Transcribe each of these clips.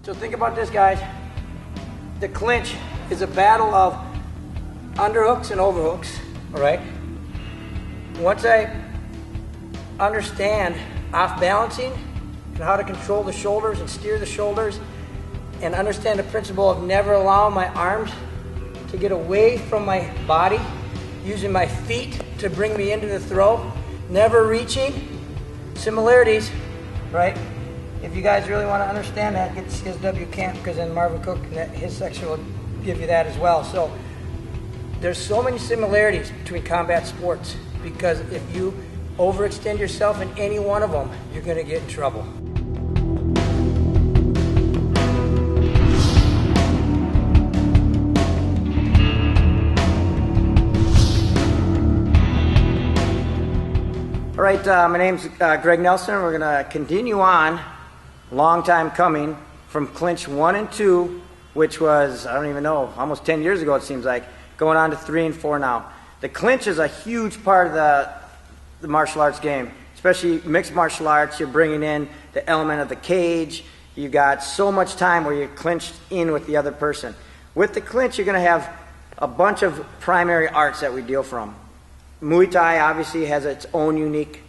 So think about this, guys. The clinch is a battle of underhooks and overhooks, all right? Once I understand off balancing and how to control the shoulders and steer the shoulders and understand the principle of never allowing my arms to get away from my body, using my feet to bring me into the throw, never reaching, similarities, right? If you guys really want to understand that, get his W Camp, because then Marvin Cook, his section will give you that as well. So there's so many similarities between combat sports, because if you overextend yourself in any one of them, you're going to get in trouble. All right, my name's Greg Nelson. We're going to continue on, long time coming, from Clinch 1 and 2, which was, I don't even know, almost 10 years ago it seems like, going on to 3 and 4 now. The clinch is a huge part of the martial arts game, especially mixed martial arts. You're bringing in the element of the cage. You got so much time where you're clinched in with the other person. With the clinch, you're going to have a bunch of primary arts that we deal from. Muay Thai obviously has its own unique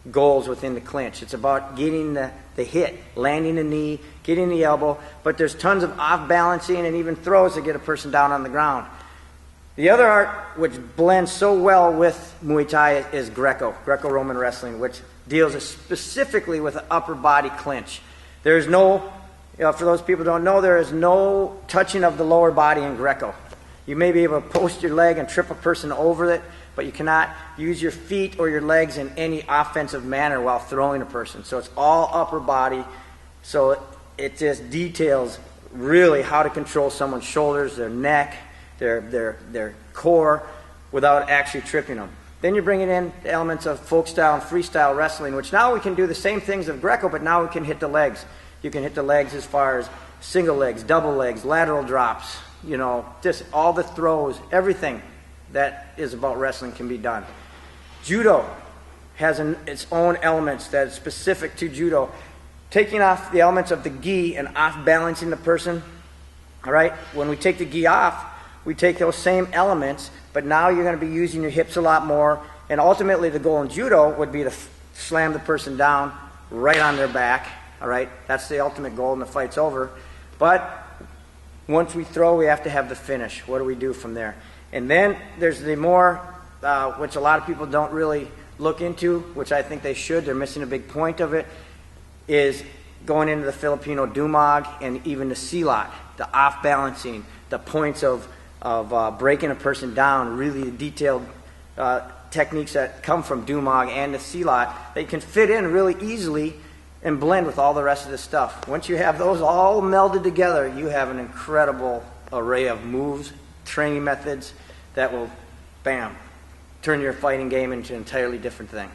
goals within the clinch. It's about getting the hit, landing the knee, getting the elbow, but there's tons of off-balancing and even throws to get a person down on the ground. The other art which blends so well with Muay Thai is Greco-Roman wrestling, which deals specifically with the upper body clinch. There's no, for those people who don't know, there is no touching of the lower body in Greco. You may be able to post your leg and trip a person over it, but you cannot use your feet or your legs in any offensive manner while throwing a person. So it's all upper body. So it just details really how to control someone's shoulders, their neck, their core, without actually tripping them. Then you're bringing in the elements of folk style and freestyle wrestling, which now we can do the same things of Greco, but now we can hit the legs. You can hit the legs as far as single legs, double legs, lateral drops, you know, just all the throws, everything that is about wrestling can be done. Judo has its own elements that is specific to judo. Taking off the elements of the gi and off balancing the person, all right? When we take the gi off, we take those same elements, but now you're going to be using your hips a lot more, and ultimately the goal in judo would be to slam the person down right on their back, all right? That's the ultimate goal, and the fight's over. But once we throw, we have to have the finish. What do we do from there? And then there's the more, which a lot of people don't really look into, which I think they should, they're missing a big point of it, is going into the Filipino dumag and even the silat, the off-balancing, the points of breaking a person down, really detailed techniques that come from dumag and the silat, they can fit in really easily and blend with all the rest of the stuff. Once you have those all melded together, you have an incredible array of moves, training methods that will, bam, turn your fighting game into an entirely different thing.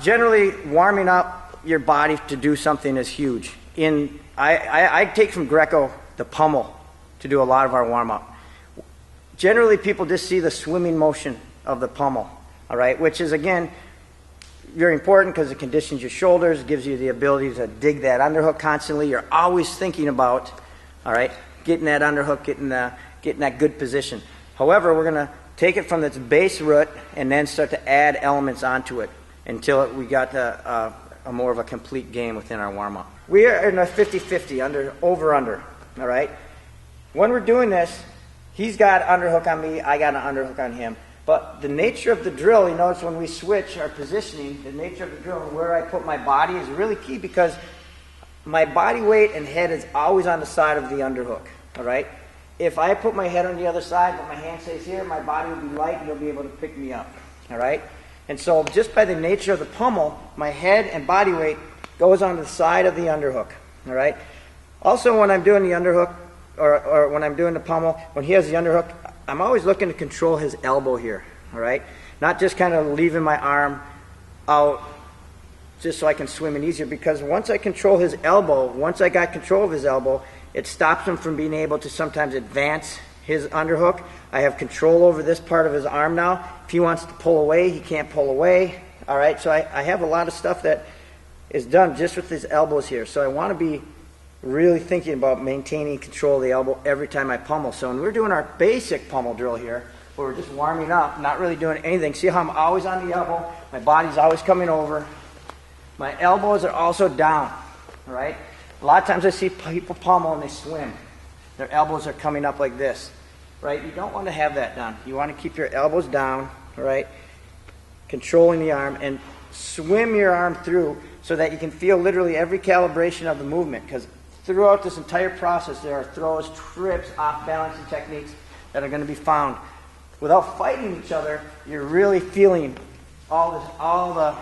Generally, warming up your body to do something is huge. I take from Greco the pummel to do a lot of our warm-up. Generally, people just see the swimming motion of the pummel, all right, which is, again, very important because it conditions your shoulders, gives you the ability to dig that underhook constantly. You're always thinking about, all right, getting that underhook, getting that good position. However, we're going to take it from its base root and then start to add elements onto it until we got a more of a complete game within our warm-up. We are in a 50-50, over-under, all right? When we're doing this, he's got underhook on me, I got an underhook on him. But the nature of the drill, you notice when we switch our positioning, the nature of the drill and where I put my body is really key because my body weight and head is always on the side of the underhook, all right? If I put my head on the other side, but my hand stays here, my body will be light and he'll be able to pick me up, all right? And so just by the nature of the pummel, my head and body weight goes on the side of the underhook, all right? Also, when I'm doing the underhook, or when I'm doing the pummel, when he has the underhook, I'm always looking to control his elbow here, all right? Not just kind of leaving my arm out just so I can swim in easier, because once I control his elbow, once I got control of his elbow, it stops him from being able to sometimes advance his underhook. I have control over this part of his arm now. If he wants to pull away, he can't pull away. All right, so I have a lot of stuff that is done just with his elbows here. So I want to be really thinking about maintaining control of the elbow every time I pummel. So when we're doing our basic pummel drill here, where we're just warming up, not really doing anything, see how I'm always on the elbow, my body's always coming over. My elbows are also down, all right? A lot of times I see people pummel and they swim. Their elbows are coming up like this, right? You don't want to have that done. You want to keep your elbows down, all right? Controlling the arm, and swim your arm through so that you can feel literally every calibration of the movement, because throughout this entire process there are throws, trips, off-balancing techniques that are going to be found. Without fighting each other, you're really feeling all the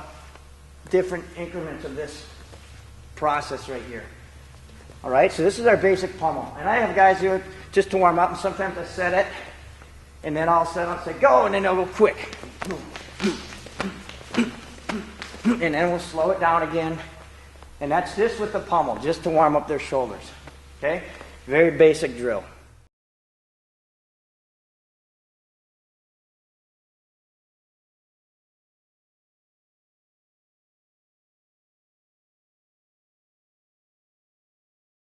different increments of this process right here. All right, so this is our basic pummel. And I have guys do it just to warm up, and sometimes I set it, and then all of a sudden I'll say go, and then they'll go quick. And then we'll slow it down again. And that's just with the pummel, just to warm up their shoulders. Okay? Very basic drill.